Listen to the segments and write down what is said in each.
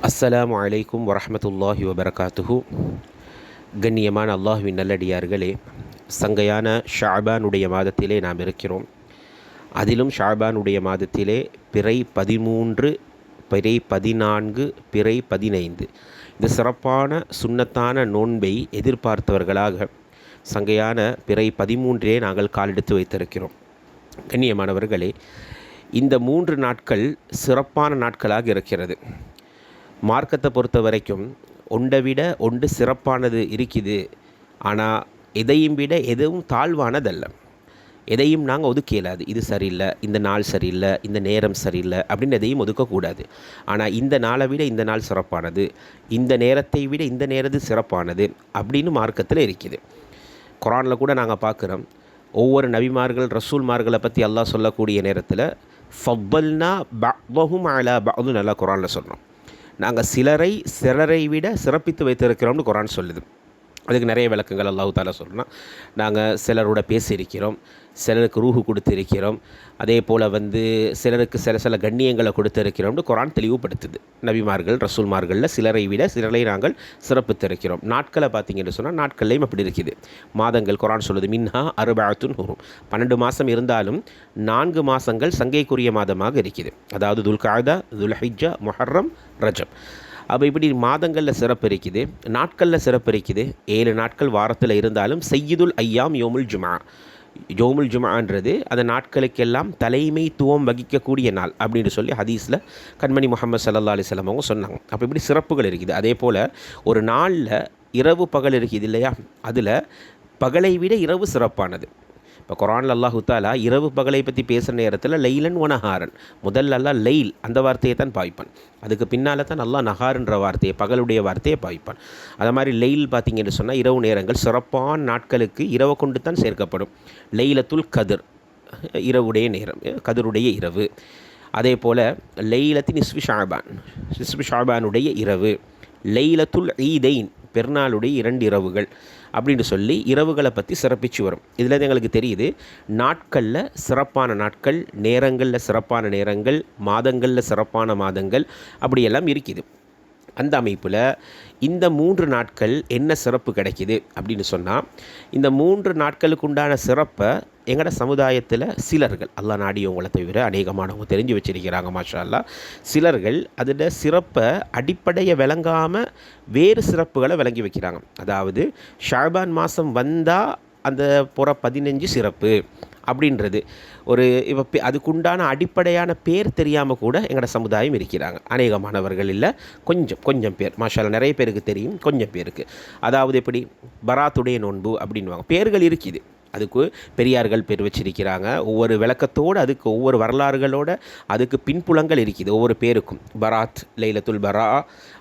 அஸ்ஸலாமு அலைக்கும் வரஹ்மத்துல்லாஹி வபரகாத்துஹு. கண்ணியமான அல்லாஹுவின் நல்லடியார்களே, சங்கையான ஷாபானுடைய மாதத்திலே நாம் இருக்கிறோம். அதிலும் ஷாபானுடைய மாதத்திலே பிறை 13, பிறை 14, பிறை 15 இந்த சிறப்பான சுன்னத்தான நோன்பை எதிர்பார்த்தவர்களாக சங்கையான பிறை 13 நாங்கள் காலெடுத்து வைத்திருக்கிறோம். கண்ணியமானவர்களே, இந்த 3 நாட்கள் சிறப்பான நாட்களாக இருக்கிறது. மார்க்கத்தை பொறுத்த வரைக்கும் ஒன்றை விட ஒன்று சிறப்பானது இருக்குது. ஆனால் எதையும் விட எதுவும் தாழ்வானதல்ல. எதையும் நாங்கள் ஒதுக்க இயலாது. இது சரியில்லை, இந்த நாள் சரியில்லை, இந்த நேரம் சரியில்லை அப்படின்னு எதையும் ஒதுக்கக்கூடாது. ஆனால் இந்த நாளை விட இந்த நாள் சிறப்பானது, இந்த நேரத்தை விட இந்த நேரத்து சிறப்பானது அப்படின்னு மார்க்கத்தில் இருக்குது. குரானில் கூட நாங்கள் பார்க்குறோம், ஒவ்வொரு நபிமார்கள் ரசூல்மார்களை பற்றி அல்லாஹ் சொல்லக்கூடிய நேரத்தில் ஃபவ்வல்னா பஅதஹும் அலா பஅது நல்லா குரானில் சொல்கிறோம். நாங்கள் சிலரை விட சிறப்பித்து வைத்திருக்கிறோம்னு குரான் சொல்லுது. அதுக்கு நிறைய விளக்கங்கள் அல்லாஹ் தஆலா சொல்கிறோம். நாங்கள் சிலரோட பேசியிருக்கிறோம், சிலருக்கு ரூஹு கொடுத்திருக்கிறோம், அதே போல் சிலருக்கு சில கண்ணியங்களை கொடுத்திருக்கிறோம்னு குரான் தெளிவுபடுத்துது. நபிமார்கள் ரசூல்மார்களில் சிலரை விட சிலரை நாங்கள் சிறப்பித்திருக்கிறோம். நாட்களை பார்த்தீங்கன்னு சொன்னால் நாட்கள்லையும் அப்படி இருக்குது. மாதங்கள் குரான் சொல்லுது மின்ஹா அர்பஅத்துன் ஹுரும், 12 மாதம் இருந்தாலும் 4 மாதங்கள் சங்கைக்குரிய மாதமாக இருக்குது. அதாவது துல்காதா, துல்ஹிஜ்ஜா, முஹர்ரம், ரஜப். அப்போ இப்படி மாதங்களில் சிறப்பு இருக்குது, நாட்களில் சிறப்பு இருக்குது. 7 நாட்கள் வாரத்தில் இருந்தாலும் சையீதுல் ஐயாம் யோமுல் ஜுமா. யோமுல் ஜுமான்றது அந்த நாட்களுக்கெல்லாம் தலைமைத்துவம் வகிக்கக்கூடிய நாள் அப்படின்னு சொல்லி ஹதீஸில் கண்மணி முஹம்மது ஸல்லல்லாஹு அலைஹி வஸல்லம் அவங்க சொன்னாங்க. அப்போ இப்படி சிறப்புகள் இருக்குது. அதே போல் ஒரு நாளில் இரவு பகல் இருக்குது இல்லையா, அதில் பகலை விட இரவு சிறப்பானது. இப்போ குரானில் அல்லாஹு தஆலா இரவு பகலை பற்றி பேசுகிற நேரத்தில் லைலன் வனஹாரன், முதல்ல அல்லாஹ் லைல் அந்த வார்த்தையை தான் பாய்ப்பான். அதுக்கு பின்னால் தான் அல்லாஹ் நஹார்ன்ற வார்த்தையை, பகலுடைய வார்த்தையை பாய்ப்பான். அது மாதிரி லெயில் பார்த்திங்கன்னு சொன்னால் இரவு நேரங்கள் சிறப்பான நாட்களுக்கு இரவு கொண்டு தான் சேர்க்கப்படும். லைலத்துல் கதிர் இரவுடைய நேரம், கதிருடைய இரவு. அதே போல் லைலத்தின் நிஸ்ஃபு ஷாபானுடைய இரவு, லைலத்துல் ஈதைன் பெருநாளுடைய 2 இரவுகள் அப்படின்னு சொல்லி இரவுகளை பற்றி சிறப்பிச்சு வரும். இதில் எங்களுக்கு தெரியுது, நாட்களில் சிறப்பான நாட்கள், நேரங்களில் சிறப்பான நேரங்கள், மாதங்களில் சிறப்பான மாதங்கள் அப்படியெல்லாம் இருக்குது. அந்த அமைப்பில் இந்த 3 நாட்கள் என்ன சிறப்பு கிடைக்கிது அப்படின்னு சொன்னால், இந்த 3 நாட்களுக்கு உண்டான சிறப்பை எங்களோட சமுதாயத்தில் சிலர்கள், அல்லாஹ் நாடியவங்களை தவிர அநேகமானவங்க தெரிஞ்சு வச்சிருக்கிறாங்க மாஷா அல்லாஹ். சிலர்கள் அதில் சிறப்பை அடிப்படையை விளங்காமல் வேறு சிறப்புகளை விளங்கி வைக்கிறாங்க. அதாவது ஷாபான் மாதம் வந்தால் அந்த 15 சிறப்பு அப்படின்றது ஒரு இப்போ அதுக்குண்டான அடிப்படையான பேர் தெரியாமல் கூட எங்களோட சமுதாயம் இருக்கிறாங்க. அநேகமானவர்கள் இல்லை, கொஞ்சம் பேர் மாஷா அல்லாஹ். நிறைய பேருக்கு தெரியும், கொஞ்சம் பேருக்கு. அதாவது எப்படி பராத்துடைய நோன்பு அப்படின்வாங்க, பேர்கள் இருக்குது. அதுக்கு பெரியார்கள் பேர் வச்சிருக்கிறாங்க. ஒவ்வொரு விளக்கத்தோடு, அதுக்கு ஒவ்வொரு வரலாறுகளோடு அதுக்கு பின்புலங்கள் இருக்குது ஒவ்வொரு பேருக்கும். பராத், லைலத்துல் பரா,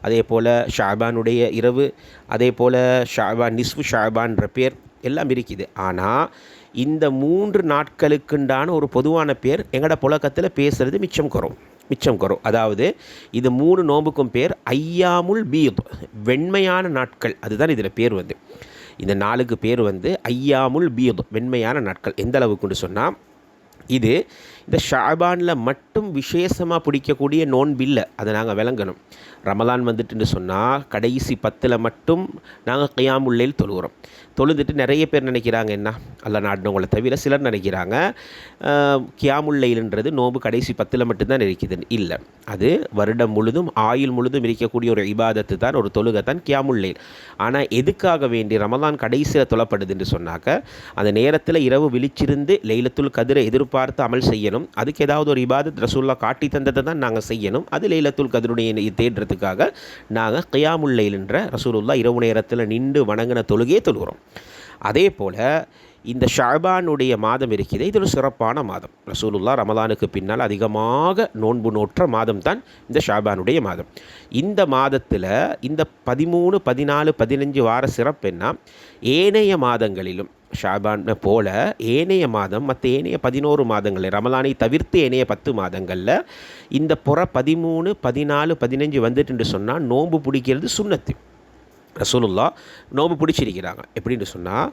அதே போல் ஷாபானுடைய இரவு, அதே போல் ஷாபான், நிஸ்ஃபு ஷாபான்ற பேர் எல்லாம் இருக்குது. ஆனால் இந்த 3 நாட்களுக்குண்டான ஒரு பொதுவான பேர் எங்களோட புழக்கத்தில் பேசுகிறது மிச்சம் குறம். அதாவது இது 3 நோம்புக்கும் பேர் ஐயாமுல் பீத், வெண்மையான நாட்கள். அதுதான் இதில் பேர் இந்த நாளுக்கு பேர் ஐயாமுல் பீத், வெண்மையான நாட்கள். எந்த அளவுக்குன்னு சொன்னால், இது இந்த ஷாபானில் மட்டும் விசேஷமாக பிடிக்கக்கூடிய நோன்பில்லை, அதை நாங்கள் விளங்கணும். ரமலான் வந்துட்டுன்னு சொன்னால் கடைசி 10 மட்டும் நாங்கள் கியாமுல் லைல் தொழுகிறோம். தொழுதுட்டு நிறைய பேர் நினைக்கிறாங்க, என்ன அல்லாஹ் நாடினவங்களை தவிர சிலர் நினைக்கிறாங்க கியாமுல் லைல்ன்றது நோன்பு கடைசி 10 மட்டும்தான் இருக்குது. இல்லை, அது வருடம் முழுதும் ஆயுள் முழுதும் இருக்கக்கூடிய ஒரு இபாதத்து தான், ஒரு தொழுகை தான் கியாமுல் லைல். ஆனால் எதுக்காக வேண்டி ரமலான் கடைசியில் தொழப்படுதுன்னு சொன்னாக்க, அந்த நேரத்தில் இரவு விழிச்சிருந்து லைலத்துல் கதிரை எதிர்பார்த்து அமல் செய்யணும். அதுக்கு ஏதாவது ஒரு இபாதத் ரசூலுல்லாஹ் காட்டி தந்ததை தான் நாங்கள் செய்யணும். அது லைலத்துல் கதிருடைய தேடுறதுக்காக நாங்கள் கியாமுல் லைல்ன்ற ரசூலுல்லாஹ் இரவு நேரத்தில் நின்று வணங்கின தொழுகையை தொழுகிறோம். அதே போல் இந்த ஷாபானுடைய மாதம் இருக்குது, இது ஒரு சிறப்பான மாதம். ரசூலுல்லாஹ் ரமலானுக்கு பின்னால் அதிகமாக நோன்பு நோற்ற மாதம் தான் இந்த ஷாபானுடைய மாதம். இந்த மாதத்தில் இந்த 13, 14, 15 வார சிறப்பு என்ன, ஏனைய மாதங்களிலும் ஷாபான் போல ஏனைய மாதம், மற்ற ஏனைய 11 மாதங்களில், ரமலானை தவிர்த்து ஏனைய 10 மாதங்களில் இந்த 13, 14, 15 வந்துட்டுன்னு சொன்னால் நோன்பு பிடிக்கிறது சுன்னத்து. ரசூலுல்லாஹ் நோன்பு பிடிச்சிருக்கிறாங்க. எப்படின்னு சொன்னால்,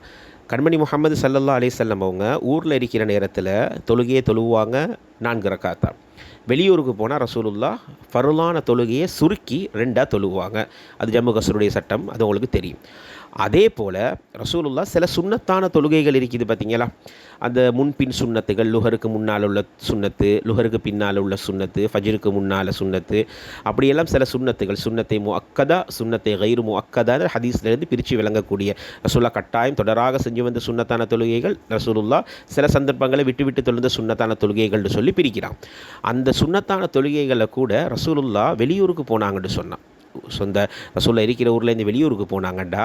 கண்மணி முஹம்மது ஸல்லல்லாஹு அலைஹி வஸல்லம் அவங்க ஊரில் இருக்கிற நேரத்தில் தொழுகையை தொழுவாங்க 4 ரக்காத்தா. வெளியூருக்கு போனால் ரசூலுல்லாஹ் ஃபர்லான தொழுகையை சுருக்கி 2ஆக தொழுவாங்க. அது ஜம்மு கஸ்ருடைய சட்டம், அது உங்களுக்கு தெரியும். அதே போல் ரசூலுல்லாஹ் சில சுன்னத்தான தொழுகைகள் இருக்குது பார்த்தீங்களா, அந்த முன்பின் சுன்னத்துகள், லுஹருக்கு முன்னால் உள்ள சுன்னத்து, லுஹருக்கு பின்னால் உள்ள சுன்னத்து, ஃபஜ்ருக்கு முன்னால் சுன்னத்து, அப்படியெல்லாம் சில சுன்னத்துகள், சுன்னத்தை முஅக்கதா, சுன்னத்தை கைரு முஅக்கதா, ஹதீஸ்லேருந்து பிரித்து விளங்கக்கூடிய ரசூலுல்லாஹ் கட்டாயம் தொடராக செஞ்சு வந்த சுன்னத்தான தொழுகைகள், ரசூலுல்லாஹ் சில சந்தர்ப்பங்களை விட்டு விட்டு தொழுந்த சுன்னத்தான தொழுகைகள்னு சொல்லி பிரிக்கிறான். அந்த சுன்னத்தான தொழுகைகளை கூட ரசூலுல்லாஹ் வெளியூருக்கு போனாங்கன்னு சொன்னான். சொந்த ரசூலில் இருக்கிற ஊர்லேருந்து வெளியூருக்கு போனாங்கண்டா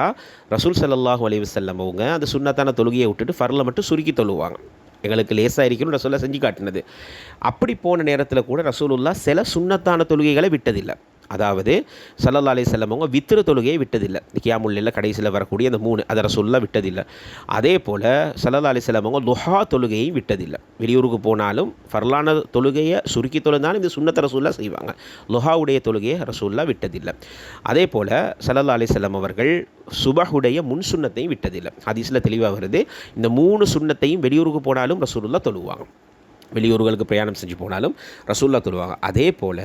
ரசூல் ஸல்லல்லாஹு அலைஹி வஸல்லம் அவங்க அந்த சுன்னத்தான தொழுகையை விட்டுட்டு ஃபர்லை மட்டும் சுருக்கி தொழுவாங்க. எங்களுக்கு லேசாக இருக்கணும் ரசூலுல்லாஹ் செஞ்சு காட்டினது. அப்படி போன நேரத்தில் கூட ரசூலுல்லாஹ் சில சுன்னத்தான தொழுகைகளை விட்டதில்லை. அதாவது ஸல்லல்லாஹு அலைஹி வஸல்லம் அவங்க வித்ரு தொழுகையை விட்டதில்லை. கியாமுல் லைல்ல கடைசியில் வரக்கூடிய அந்த 3 அதை ரசூலுல்லாஹ் விட்டதில்லை. அதே போல் ஸல்லல்லாஹு அலைஹி வஸல்லம் அவங்க துஹா தொழுகையும் விட்டதில்லை. வெளியூருக்கு போனாலும் ஃபர்லான தொழுகையை சுருக்கி தொழுந்தாலும் இந்த சுன்னத்தை ரசூலுல்லாஹ் செய்வாங்க. லுஹாவுடைய தொழுகையை ரசூலுல்லாஹ் விட்டதில்லை. அதே போல் ஸல்லல்லாஹு அலைஹி வஸல்லம் அவர்கள் சுபஹுடைய முன் சுன்னத்தையும் விட்டதில்லை. ஹதீஸில் தெளிவாக வருது, இந்த 3 சுன்னத்தையும் வெளியூருக்கு போனாலும் ரசூலுல்லாஹ் தொழுவாங்க. வெளியூர்களுக்கு பிரயாணம் செஞ்சு போனாலும் ரசூலுல்லாஹ் தொழுவாங்க. அதே போல்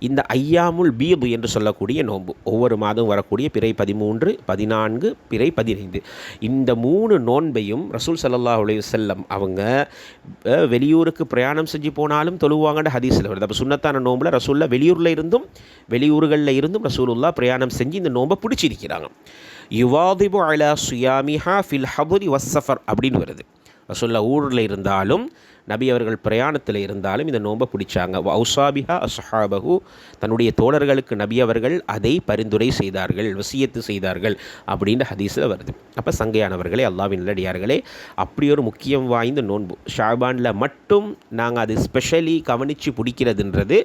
இந்த ஐயாமுல் பீது என்று சொல்லக்கூடிய நோன்பு, ஒவ்வொரு மாதம் வரக்கூடிய பிறை 13, 14, பிறை 15, இந்த 3 நோன்பையும் ரசூல் ஸல்லல்லாஹு அலைஹி வஸல்லம் அவங்க வெளியூருக்கு பிரயாணம் செஞ்சு போனாலும் தொழுவாங்கன்னு ஹதீஸில் வருது. அப்போ சுன்னத்தான நோம்பில் ரசூலுல்லாஹ் வெளியூர்களில் இருந்தும் ரசூலுல்லாஹ் பிரயாணம் செஞ்சு இந்த நோன்பை பிடிச்சிருக்கிறாங்க. யுவாதிபு அலா சுயாமிஹா ஃபில் ஹபுரி வஸ்ஸஃபர் அப்படின்னு வருது. ரசூலுல்லாஹ் ஊரில் இருந்தாலும் நபி அவர்கள் பிரயாணத்தில் இருந்தாலும் இந்த நோன்பை பிடிச்சாங்க. வௌசாபிஹா அஸ்ஹாபஹு, தன்னுடைய தோழர்களுக்கு நபி அவர்கள் அதை பரிந்துரை செய்தார்கள், வசியத்து செய்தார்கள் அப்படின்ற ஹதீஸில் வருது. அப்போ சங்கையானவர்களே, அல்லாஹ்வின் நல்லடியார்களே, அப்படி ஒரு முக்கியம் வாய்ந்த நோன்பு ஷாபானில் மட்டும் நாங்கள் அது ஸ்பெஷலி கவனித்து பிடிக்கிறதுன்றது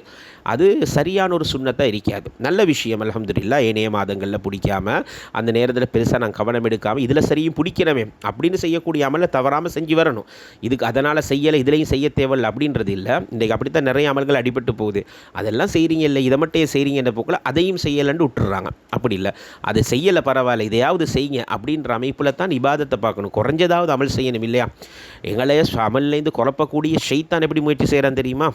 அது சரியான ஒரு சுன்னத்தாக இருக்காது. நல்ல விஷயம் அல்ஹம்துலில்லாஹ், ஏனைய மாதங்களில் பிடிக்காமல் அந்த நேரத்தில் பெருசாக நாங்கள் கவனம் எடுக்காமல் இதில் சரியும் பிடிக்கிறவே அப்படின்னு செய்யக்கூடிய அமலை தவறாமல் செஞ்சு வரணும். இதுக்கு அதனால் செய்யலை இதுலேயும் செய்ய தேவையில்லை அப்படின்றது இல்லை. இன்றைக்கு அப்படித்தான் நிறைய அமல்கள் அடிபட்டு போகுது. அதெல்லாம் செய்கிறீங்க இல்லை, இதை மட்டும் செய்கிறீங்க என்ற போக்கில் அதையும் செய்யலைன்னு விட்டுறாங்க. அப்படி இல்லை, அதை செய்யலை பரவாயில்ல, இதையாவது செய்யுங்க அப்படின்ற அமைப்பில் தான் இபாதத்தை பார்க்கணும். குறைஞ்சதாவது அமல் செய்யணும் இல்லையா? எங்களை அமல்லேருந்து குழப்பக்கூடிய ஷைத்தான் எப்படி முயற்சி செய்கிறான் தெரியுமா?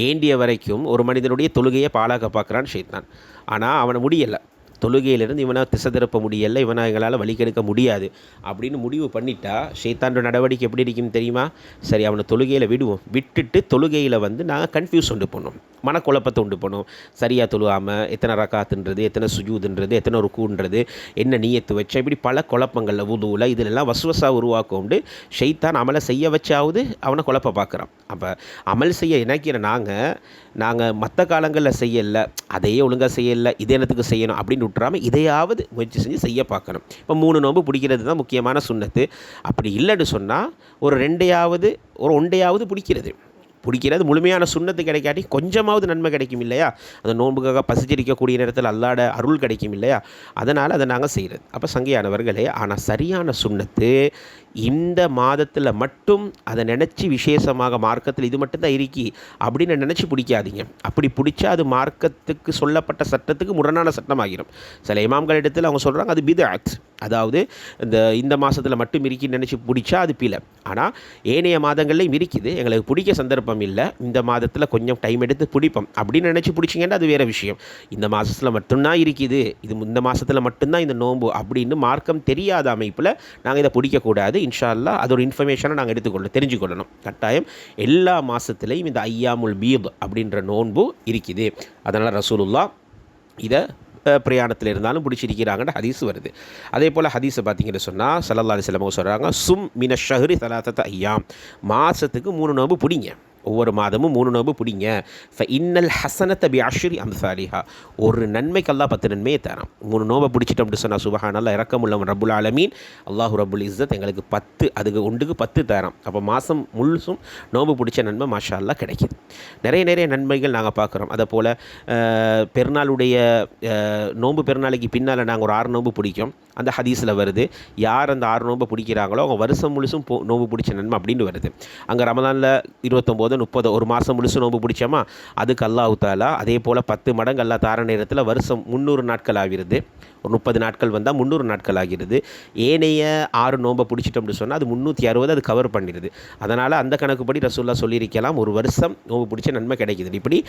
ஏண்டிய வரைக்கும் ஒரு மனிதனுடைய தொழுகையை பாழாக்க பார்க்குறான் ஷைத்தான். ஆனால் அவனை முடியலை, தொழுகையிலிருந்து இவனை திசை திருப்ப முடியலை, இவனை எங்களால் வழிகெடுக்க முடியாது அப்படின்னு முடிவு பண்ணிட்டா ஷைத்தானோட நடவடிக்கை எப்படி இருக்கும் தெரியுமா? சரி, அவனை தொழுகையில் விடுவோம், விட்டுட்டு தொழுகையில் நாங்கள் கன்ஃபியூஸ் உண்டு பண்ணோம், மனக்குழப்பத்தை உண்டு பண்ணோம். சரியாக தொழுகாமல் எத்தனை ரக்காத்துன்றது, எத்தனை சுஜூதுன்றது, எத்தனை ருக்குன்றது, என்ன நியத்து வச்சா, இப்படி பல குழப்பங்களில் வுதுவில் இதிலெல்லாம் வசுவசா உருவாக்கொண்டு ஷைத்தான் அமலை செய்ய வச்சாவது அவனை குழப்ப பார்க்குறான். அப்போ அமல் செய்ய நினைக்கிற நாங்கள் மற்ற காலங்களில் செய்யலை, அதையே ஒழுங்காக செய்யலை, இதே நேரத்துக்கு செய்யணும் அப்படின்னு விட்டுறாமல் இதையாவது முயற்சி செஞ்சு செய்ய பார்க்கணும். இப்போ 3 நோன்பு பிடிக்கிறது தான் முக்கியமான சுன்னத்து. அப்படி இல்லைன்னு சொன்னால் ஒரு 1 பிடிக்கிறது முழுமையான சுன்னத்து கிடைக்காட்டி கொஞ்சமாவது நன்மை கிடைக்கும் இல்லையா? அந்த நோன்புக்காக பசிச்சிருக்கக்கூடிய நேரத்தில் அல்லாட அருள் கிடைக்கும் இல்லையா? அதனால் அதை நாங்கள் செய்கிறது. அப்போ சங்கையானவர்களே, ஆனால் சரியான சுன்னத்து இந்த மாதத்தில் மட்டும் அதை நினச்சி விசேஷமாக மார்க்கத்தில் இது மட்டும்தான் இருக்கி அப்படின்னு நினச்சி பிடிக்காதீங்க. அப்படி பிடிச்சா அது மார்க்கத்துக்கு சொல்லப்பட்ட சட்டத்துக்கு முரணான சட்டமாகிடும். சில இமாம்கள் இடத்துல அவங்க சொல்கிறாங்க அது பித்அத், அதாவது இந்த மாதத்தில் மட்டும் இருக்கின்னு நினச்சி பிடிச்சா அது பிழை. ஆனால் ஏனைய மாதங்கள்லையும் இருக்குது, எங்களுக்கு பிடிக்க சந்தர்ப்பம் இல்லை, இந்த மாதத்தில் கொஞ்சம் டைம் எடுத்து பிடிப்போம் அப்படின்னு நினச்சி பிடிச்சிங்கன்னா அது வேறு விஷயம். இந்த மாதத்தில் மட்டும்தான் இருக்குது, இந்த மாதத்தில் மட்டும்தான் இந்த நோன்பு அப்படின்னு மார்க்கம் தெரியாத அமைப்பில் நாங்கள் இதை பிடிக்கக்கூடாது. இன்ஷா அல்லாஹ் அது ஒரு இன்ஃபர்மேஷனை நாங்கள் தெரிஞ்சுக்கொள்ளணும். கட்டாயம் எல்லா மாதத்துலேயும் இந்த ஐயாமுல் பீத் அப்படின்ற நோன்பு இருக்குது. அதனால் ரசூலுல்லாஹ் இதை பிரயாணத்தில் இருந்தாலும் பிடிச்சிருக்கிறாங்கன்ற ஹதீஸ் வருது. அதே போல் ஹதீஸை பார்த்தீங்கன்னு சொன்னால் ஸல்லல்லாஹு அலைஹி வஸல்லம் சொல்கிறாங்க, சும் மினஷ் ஷஹ்ரி ஸலாத்தத ஐயாம், மாதத்துக்கு 3 நோன்பு பிடிங்க, ஒவ்வொரு மாதமும் 3 நோன்பு பிடிங்க. இன்னல் ஹசனத்த பி அஷ்ரி அம்சாலிஹா, ஒரு நன்மைக்கு அல்லாஹ் 10 நன்மையை தரான். 3 நோன்பை பிடிச்சிட்டோம் அப்படின்னு சொன்னால் சுபஹானல்லாஹ், இரக்கமுள்ளவன் ரப்புல் ஆலமீன் அல்லாஹு ரப்புல் இஸ்ஸத் எங்களுக்கு 10, அதுக்கு ஒன்றுக்கு 10 தரான். அப்போ மாதம் முழுசும் நோன்பு பிடிச்ச நன்மை மாஷா அல்லாஹ் கிடைக்கிது. நிறைய நன்மைகள் நாங்கள் பார்க்குறோம். அதை போல் பெருநாளுடைய நோன்பு பெருநாளைக்கு பின்னால் நாங்கள் ஒரு 6 நோன்பு பிடிக்கும். அந்த ஹதீஸில் வருது, யார் அந்த 6 நோன்பை பிடிக்கிறாங்களோ அவங்க வருஷம் முழுசும் நோன்பு பிடிச்ச நன்மை அப்படின்னு வருது. அங்கே ரமலானில் 29 30 30 ஒரு மாதம் முழுசு நோன்பு பிடிச்சோமா, அதுக்கு அல்லாஹ் தாலா அதே போல் 10 மடங்கு அல்லா தார நேரத்தில் வருஷம் 300 நாட்கள் ஆகிறது. ஒரு 30 நாட்கள் வந்தால் 300 நாட்கள் ஆகிறது. ஏனைய 6 நோன்பை பிடிச்சிட்டோம்னு சொன்னால் அது 360 அது கவர் பண்ணிடுது. அதனால் அந்த கணக்குப்படி ரசூல்லா சொல்லியிருக்கலாம் ஒரு வருஷம் நோன்பு பிடிச்ச நன்மை கிடைக்குது. இப்படி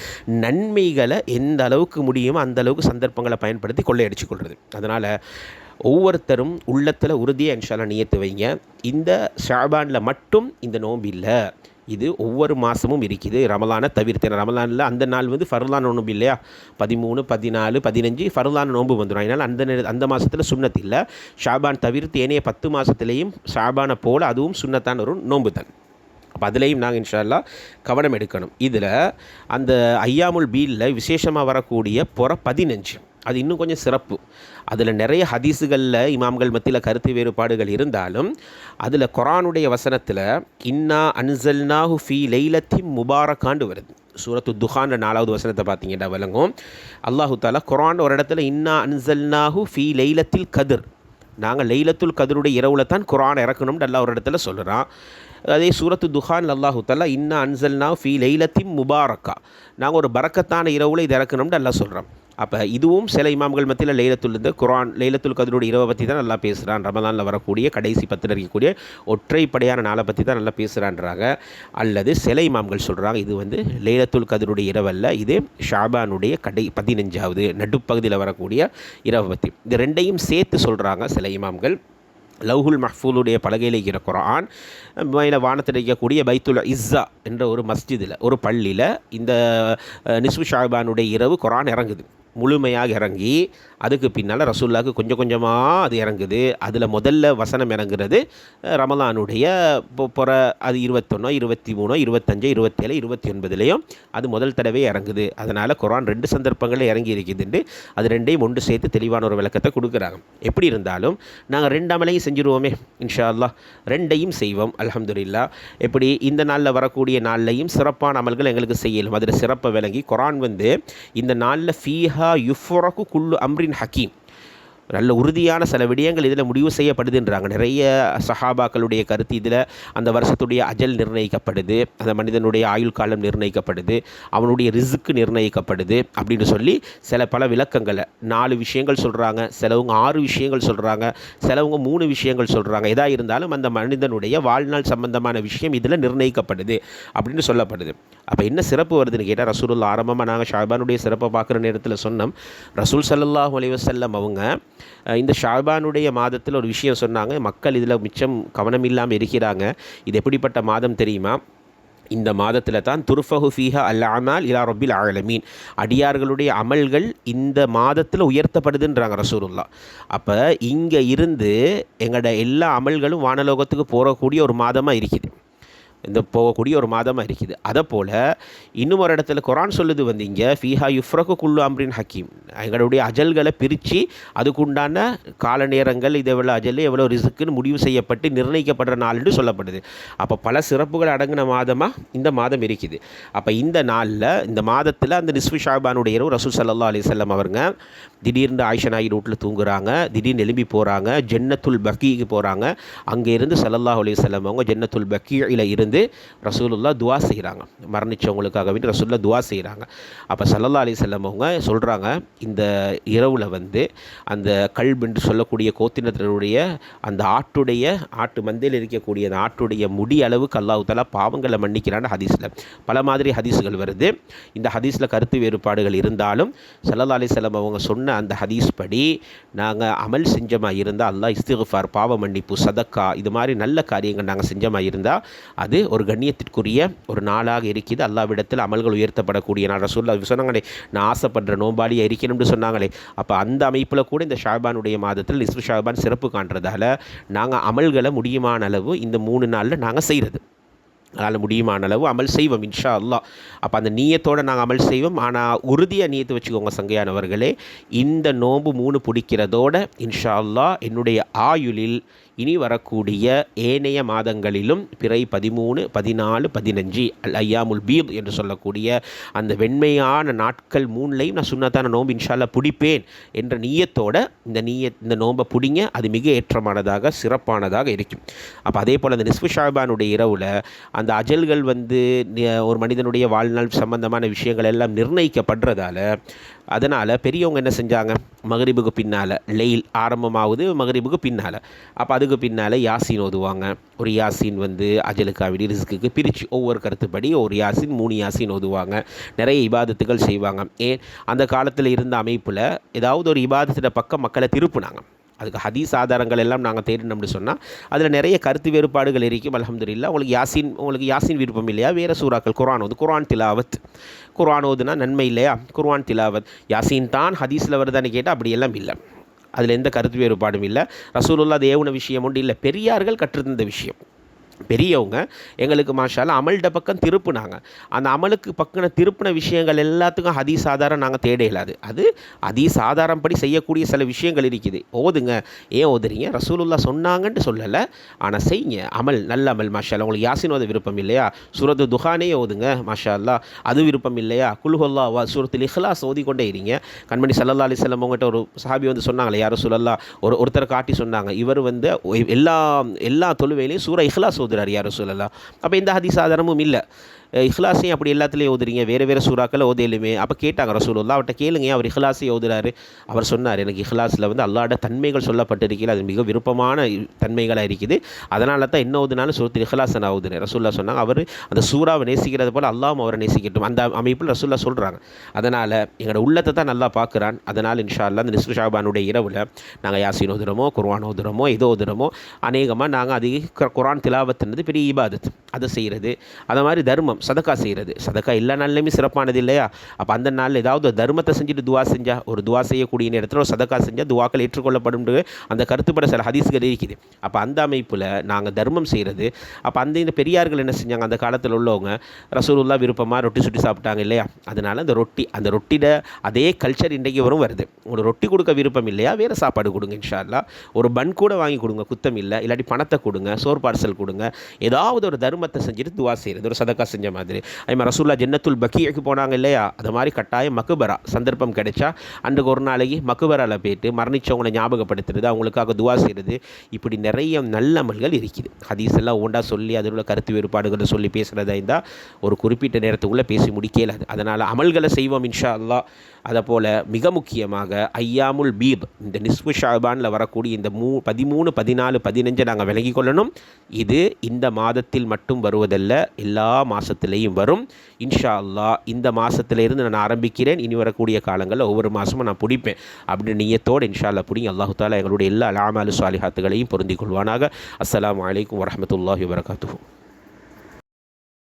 நன்மைகளை எந்த அளவுக்கு முடியுமோ அந்த அளவுக்கு சந்தர்ப்பங்களை பயன்படுத்தி கொள்ளையடிச்சு கொள்வது. அதனால் ஒவ்வொருத்தரும் உள்ளத்தில் உறுதியாக இன்ஷா அல்லாஹ் நியத்து வைங்க. இந்த ஷாபானில் மட்டும் இந்த நோன்பு இல்லை, இது ஒவ்வொரு மாதமும் இருக்குது. ரமலானை தவிர்த்து, ரமலானில் அந்த நாள் வந்து ஃபர்லான நோன்பு இல்லையா, 13 14 15 ஃபர்லான நோன்பு வந்துடும். அதனால் அந்த மாதத்தில் சுன்னத் இல்லை. ஷாபான் தவிர்த்து ஏனைய 10 மாதத்துலேயும் ஷாபானை போல் அதுவும் சுன்னத்தான ஒரு நோன்பு தான். அப்போ அதுலேயும் நாங்கள் இன்ஷா அல்லாஹ் கவனம் எடுக்கணும். இதில் அந்த ஐயாமுல் பீலில் விசேஷமாக வரக்கூடிய 15 அது இன்னும் கொஞ்சம் சிறப்பு. அதில் நிறைய ஹதீஸுகளில் இமாம்கள் மத்தியில் கருத்து வேறுபாடுகள் இருந்தாலும் அதில் குர்ஆனுடைய வசனத்தில் இன்னா அன்சல்னாஹு ஃபீ லைலத்தின் முபாரக்காண்டு வருது. சூரத்து துஹான் 4வது வசனத்தை பார்த்தீங்கன்னா விளங்கும். அல்லாஹு தாலா குர்ஆன் ஒரு இடத்துல இன்னா அன்சல்னாஹு ஃபீ லைலத்தில் கதிர், நாங்கள் லைலத்துல் கதிருடைய இரவுல தான் குர்ஆன் இறக்கணும்னு அல்லாஹ் ஒரு இடத்துல சொல்கிறான். அதே சூரத்து துஹான் அல்லாஹு தாலா இன்னா அன்சல்னா ஃபீ லைலத்தின் முபாரக்கா, நாங்கள் ஒரு பரக்கத்தான இரவுல இது இறக்கணும்னு அல்லாஹ் சொல்கிறோம். அப்போ இதுவும் சில இமாம்கள் மத்தியில் லைலத்துல் கத்ருடைய இரவை பற்றி தான் நல்லா பேசுகிறான். ரமலானில் வரக்கூடிய கடைசி 10 இருக்கக்கூடிய ஒற்றைப்படையான நாளை பற்றி தான் நல்லா பேசுகிறான்றாங்க. அல்லது சில இமாம்கள் சொல்கிறாங்க இது வந்து லைலத்துல் கத்ருடைய இரவல்ல, இது ஷாபானுடைய 15வது நடுப்பகுதியில் வரக்கூடிய இரவை பற்றி. இந்த ரெண்டையும் சேர்த்து சொல்கிறாங்க சில இமாம்கள். லவ்ஹுல் மஹ்ஃபூலுடைய பலகையில் இருக்கிற குர்ஆன் மேலே வானத்தில் இருக்கக்கூடிய பைத்துல் இஸ்ஸா என்ற ஒரு மஸ்ஜிதில், ஒரு பள்ளியில் இந்த நிஸ்ஃபு ஷாபானுடைய இரவு குர்ஆன் இறங்குது. முழுமையாக இறங்கி அதுக்கு பின்னால் ரசூலுல்லாஹ்க்கு கொஞ்சம் கொஞ்சமாக அது இறங்குது. அதில் முதல்ல வசனம் இறங்குறது ரமலானுடைய அது 21 23 25 27 29லேயும் அது முதல் தடவை இறங்குது. அதனால் குர்ஆன் 2 சந்தர்ப்பங்களில் இறங்கி இருக்குதுண்டு அது ரெண்டையும் ஒன்று சேர்த்து தெளிவான ஒரு விளக்கத்தை கொடுக்குறாங்க. எப்படி இருந்தாலும் நாங்கள் 2 அமலையும் செஞ்சுருவோமே இன்ஷா அல்லாஹ், 2ஐயும் செய்வோம் அல்ஹம்துலில்லாஹ். எப்படி இந்த நாளில் வரக்கூடிய நாள்லையும் சிறப்பான அமல்கள் எங்களுக்கு செய்யலும். அதில் சிறப்பை விளங்கி குர்ஆன் வந்து இந்த நாளில் ஃபீஹா யுஃப்ரகு குல்லு அம்ரின் ஹக்கீம், நல்ல உறுதியான சில விடயங்கள் இதில் முடிவு செய்யப்படுதுன்றாங்க. நிறைய சஹாபாக்களுடைய கருத்து இதில் அந்த வருஷத்துடைய அஜல் நிர்ணயிக்கப்படுது, அந்த மனிதனுடைய ஆயுள் காலம் நிர்ணயிக்கப்படுது, அவனுடைய ரிஸ்க்கு நிர்ணயிக்கப்படுது அப்படின்னு சொல்லி பல விளக்கங்களை 4 விஷயங்கள் சொல்கிறாங்க, சிலவங்க 6 விஷயங்கள் சொல்கிறாங்க, சிலவங்க 3 விஷயங்கள் சொல்கிறாங்க. எதாக இருந்தாலும் அந்த மனிதனுடைய வாழ்நாள் சம்பந்தமான விஷயம் இதில் நிர்ணயிக்கப்படுது அப்படின்னு சொல்லப்படுது. அப்போ என்ன சிறப்பு வருதுன்னு கேட்டால் ரசூலுல்லாஹ் ஆரம்பமாக நாங்கள் ஷாபானுடைய சிறப்பை பார்க்குற நேரத்தில் சொன்னோம். ரசூல் ஸல்லல்லாஹு அலைஹி வஸல்லம் அவங்க இந்த ஷாபானுடைய மாதத்தில் ஒரு விஷயம் சொன்னாங்க. மக்கள் இதில் மிச்சம் கவனம் இல்லாமல் இருக்கிறாங்க. இது எப்படிப்பட்ட மாதம் தெரியுமா? இந்த மாதத்தில் தான் துர்ஃபஹு ஃபீஹா அல் அமால் இலா ரப்பில் ஆலமீன், அடியார்களுடைய அமல்கள் இந்த மாதத்தில் உயர்த்தப்படுதுன்றாங்க ரசூலுல்லாஹ். அப்போ இங்கே இருந்து எங்களோட எல்லா அமல்களும் வானலோகத்துக்கு போகக்கூடிய ஒரு மாதமாக இருக்குது, இந்த போகக்கூடிய ஒரு மாதமாக இருக்குது. அதை போல் இன்னும் ஒரு இடத்துல குர்ஆன் சொல்லுது வந்து இங்கே ஃபீஹா யுஃப்ரகு குல்லு அம்ரின் ஹக்கீம், எங்களுடைய அஜல்களை பிரித்து அதுக்குண்டான கால நேரங்கள் இது எவ்வளோ அஜல் எவ்வளோ ரிஸ்க்குன்னு முடிவு செய்யப்பட்டு நிர்ணயிக்கப்படுற நாள்னு சொல்லப்படுது. அப்போ பல சிறப்புகள் அடங்கின மாதமாக இந்த மாதம் இருக்குது. அப்போ இந்த நாளில் இந்த மாதத்தில் அந்த நிஸ்ஃபு ஷாபானுடைய இரவு ரசூல் ஸல்லல்லாஹு அலைஹி வஸல்லம் அவங்க திடீர்னு ஆயிஷா நாயகி வீட்டில் தூங்குறாங்க, திடீர்னு எழும்பி போகிறாங்க, ஜன்னத்துல் பக்கீக்கு போகிறாங்க. அங்கே இருந்து ஸல்லல்லாஹு அலைஹி வஸல்லம் அவங்க ஜன்னத்துல் பக்கீயில் இருந்து ரசூலுல்லாஹ் துஆ செய்கிறாங்க, மரணிச்சவங்களுக்காக வேண்டி ரசூலுல்லாஹ் துஆ செய்கிறாங்க. அப்போ ஸல்லல்லாஹு அலைஹி வஸல்லம் அவங்க சொல்கிறாங்க இந்த இரவில் வந்து அந்த கல்ப் என்று சொல்லக்கூடிய கோத்தினத்தினுடைய அந்த ஆட்டு மந்தையில் இருக்கக்கூடிய அந்த ஆட்டுடைய முடி அளவுக்கு அல்லாஹ் தஆலா பாவங்களை மன்னிக்கிறான்னு ஹதீஸில் பல மாதிரி ஹதீஸுகள் வருது. இந்த ஹதீஸில் கருத்து வேறுபாடுகள் இருந்தாலும் ஸல்லல்லாஹு அலைஹி வஸல்லம் அவங்க சொன்ன அந்த ஹதீஸ் படி நாங்கள் அமல் செஞ்சமா இருந்தால் அல்லாஹ் இஸ்திக்ஃபார், பாவ மன்னிப்பு, சதக்கா, இது மாதிரி நல்ல காரியங்கள் நாங்கள் செஞ்சமா இருந்தால் அது ஒரு கண்ணியத்திற்குரிய ஒரு நாளாக இருக்குது. அல்லாஹ்விடத்தில் அமல்கள் உயர்த்தப்படக்கூடிய நாள். ரசூலுல்லாஹ் சொன்னாங்களே நான் ஆசைப்படுற நோம்பாளியாக இருக்கணும்னு சொன்னாங்களே, அப்போ அந்த அமைப்பில் கூட இந்த ஷாபானுடைய மாதத்தில் நிஸ்ஃபு ஷாபான் சிறப்பு காண்றதால நாங்கள் அமல்களை முடியுமான அளவு இந்த 3 நாளில் நாங்கள் செய்கிறது, அதனால் முடியுமான அளவு அமல் செய்வோம் இன்ஷா அல்லாஹ். அப்போ அந்த நீயத்தோடு நாங்கள் அமல் செய்வோம். ஆனால் உறுதியாக நீயத்து வச்சுக்கோங்க சங்கையானவர்களே, இந்த நோன்பு 3 பிடிக்கிறதோட இன்ஷா அல்லாஹ் என்னுடைய ஆயுளில் இனி வரக்கூடிய ஏனைய மாதங்களிலும் பிறை 13, 14, 15 அல் ஐயாமுல் பீத் என்று சொல்லக்கூடிய அந்த வெண்மையான நாட்கள் 3லையும் நான் சுன்னத்தான நோன்பு இன்ஷா அல்லாஹ் பிடிப்பேன் என்ற நீயத்தோட இந்த நோன்பை பிடிங்க. அது மிக ஏற்றமானதாக சிறப்பானதாக இருக்கும். அப்போ அதே போல் அந்த நிஸ்ஃபு ஷாபானுடைய இரவில் அந்த அஜல்கள் ஒரு மனிதனுடைய வாழ்நாள் சம்பந்தமான விஷயங்கள் எல்லாம் நிர்ணயிக்கப்படுறதால அதனால் பெரியவங்க என்ன செஞ்சாங்க, மகரிபுக்கு பின்னால் லெயில் ஆரம்பமாகுது, மகரிபுக்கு பின்னால். அப்போ அதுக்கு பின்னால் யாசின் ஓதுவாங்க. ஒரு யாசின் அஜலுக்காவிடி ரிஸ்க்குக்கு பிரித்து ஒவ்வொரு கருத்துப்படி ஒரு யாசின் 3 யாசின் ஓதுவாங்க. நிறைய இபாதத்துகள் செய்வாங்க. அந்த காலத்தில் இருந்த அமைப்பில் ஏதாவது ஒரு இபாதத்தின் பக்கம் மக்களை திருப்புனாங்க. அதுக்கு ஹதீஸ் ஆதாரங்கள் எல்லாம் நாங்கள் தேடினோம்னு சொன்னால் அதில் நிறைய கருத்து வேறுபாடுகள் இருக்கும். அல்ஹம்துலில்லாஹ். உங்களுக்கு யாசின் விருப்பம் இல்லையா, வேறு சூறாக்கள் குர்ஆன் திலாவத், குர்ஆன் ஓதுனா நன்மை இல்லையா, குர்ஆன் திலாவத், யாசின் தான் ஹதீஸில் வருதான்னு கேட்டால் அப்படியெல்லாம் இல்லை. அதில் எந்த கருத்து வேறுபாடும் இல்லை. ரசூலுல்லாஹ் ஏவுன விஷயம் ஒன்று இல்லை, பெரியார்கள் கற்றிருந்த விஷயம். பெரியவங்க எங்களுக்கு மாஷா அல்லாஹ் அமல்ட பக்கம் திருப்புனாங்க. அந்த அமலுக்கு பக்கம் திருப்பின விஷயங்கள் எல்லாத்துக்கும் ஹதீஸ் ஆதாரம் நாங்கள் தேட இயலாது. அது ஹதீஸ் ஆதாரம் படி செய்யக்கூடிய சில விஷயங்கள் இருக்குது. ஓதுங்க, ஏன் ஓதுறீங்க, ரசூலுல்லாஹ் சொன்னாங்கன்ட்டு சொல்லலை, ஆனால் செய்யுங்க, அமல் நல்ல அமல். மாஷா அல்லாஹ். உங்களுக்கு யாசின் ஓத விருப்பம் இல்லையா, சூரத்து துஹானே ஓதுங்க, மாஷா அல்லாஹ். அது விருப்பம் இல்லையா, குல் ஹுவல்லாஹ் சூரத்துல் இஹ்லாஸ் ஓதிக்கொண்டே இருங்க. கண்மணி ஸல்லல்லாஹு அலைஹி வஸல்லம் அவங்ககிட்ட ஒரு சஹாபி சொன்னாங்களே, யா ரசூலல்லாஹ், ஒருத்தரை காட்டி சொன்னாங்க, இவர் எல்லா தொழுவையிலையும் சூரா இஹ்லாஸ் ஓதுறார் யா ரசூலல்லாஹ். அப்போ எந்த ஹதீஸ் ஆதாரமும் இல்லை. இஹ்லாஸையும் அப்படி எல்லாத்துலேயும் ஓதுறீங்க, வேறு சூறாக்களை ஓதையிலுமே. அப்போ கேட்டாங்க ரசூலுல்லாஹ், அவர்கிட்ட கேளுங்க, அவர் இஹ்லாஸை ஓதுறாரு. அவர் சொன்னார், எனக்கு இஹ்லாஸில் அல்லாஹ்வோட தன்மைகள் சொல்லப்பட்டிருக்கிறது, அது மிக விருப்பமான தன்மைகளாக இருக்குது, அதனால தான் என்ன ஓதுனாலும் சூரத்துல் இஹ்லாஸை நான் ஓதுறேன். ரசூலுல்லாஹ் சொன்னாங்க, அவர் அந்த சூறாவை நேசிக்கிறது போல் அல்லாஹ்வும் அவரை நேசிக்கட்டும். அந்த அமைப்பில் ரசூலுல்லாஹ் சொல்கிறாங்க. அதனால் எங்களோட உள்ளத்தை தான் நல்லா பார்க்குறான். அதனால் இன்ஷா அல்லாஹ் இந்த நிஸ்ஃபு ஷாபானுடைய இரவில் நாங்கள் யாசின் ஓதுறோமோ, குர்ஆன் ஓதுறோமோ, ஏதோ ஓதுறோமோ, அநேகமாக நாங்கள் அதிக குர்ஆன் திலாவத்துன்றது பெரிய இபாதத், அதை செய்கிறது. அதை மாதிரி தர்மம் சதக்கா செய்கிறது. சதக்கா எல்லா நாள்லையுமே சிறப்பானது இல்லையா. அப்போ அந்த நாளில் ஏதாவது தர்மத்தை செஞ்சுட்டு துவா செஞ்சால், ஒரு துவா செய்யக்கூடிய நேரத்தில் ஒரு சதக்கா செஞ்சால் துவாக்கள் ஏற்றுக்கொள்ளப்படும் அந்த கருத்துப்பட சில ஹதீஸ்கள் இருக்குது. அப்போ அந்த அமைப்பில் நாங்கள் தர்மம் செய்கிறது. அப்போ இந்த பெரியார்கள் என்ன செஞ்சாங்க, அந்த காலத்தில் உள்ளவங்க ரசூலுல்லாஹ் விருப்பமாக ரொட்டி சுட்டி சாப்பிட்டாங்க இல்லையா. அதனால் அந்த ரொட்டிட அதே கல்ச்சர் இன்றைக்கு வரும் வருது. ஒரு ரொட்டி கொடுக்க விருப்பம் இல்லையா, வேறு சாப்பாடு கொடுங்க இன்ஷா அல்லாஹ். ஒரு பன் கூட வாங்கி கொடுங்க, குத்தம் இல்லை. இல்லாட்டி பணத்தை கொடுங்க, சோறு பார்சல் கொடுங்க. ஏதாவது ஒரு தர்மத்தை செஞ்சுட்டு துவா செய்கிறது, ஒரு சதக்கா செஞ்ச மாதிரி. அதுமாதிரி ரசூலுல்லாஹ் ஜன்னத்துல் பக்கீக்கு போனாங்க இல்லையா, அது மாதிரி கட்டாயம் மக்பரா சந்தர்ப்பம் கிடைச்சா அன்றைக்கு ஒரு நாளைக்கு மக்பராவில் போய்ட்டு மரணிச்சவங்களை ஞாபகப்படுத்துறது, அவங்களுக்காக துவா செய்கிறது. இப்படி நிறைய நல்ல அமல்கள் இருக்குது. ஹதீஸ் எல்லாம் ஒன்றா சொல்லி அதில் உள்ள கருத்து வேறுபாடுகளை சொல்லி பேசுகிறதா இருந்தால் ஒரு குறிப்பிட்ட நேரத்துக்குள்ளே பேசி முடிக்கலாது. அதனால் அமல்களை செய்வோம் இன்ஷா அல்லாஹ். அதை போல் மிக முக்கியமாக ஐயாமுல் பீத், இந்த நிஸ்ஃபு ஷாபானில் வரக்கூடிய இந்த 13, 14, 15 நாங்கள் விலகி கொள்ளணும். இது இந்த மாதத்தில் மட்டும் வருவதல்ல, எல்லா மாதத்துலேயும் வரும் இன்ஷா அல்லாஹ். இந்த மாதத்திலிருந்து நான் ஆரம்பிக்கிறேன், இனி வரக்கூடிய காலங்களில் ஒவ்வொரு மாதமும் நான் பிடிப்பேன் அப்படின்னு நீயத்தோடு இன்ஷா அல்லாஹ் பிடிங்க. அல்லாஹு தாலா எங்களுடைய எல்லா அமாலு சாலிஹாத்துகளையும் பொருந்திக் கொள்வானாக. அஸ்ஸலாமு அலைக்கும் வரஹ்மத்துல்லாஹி வபரகாத்துஹு.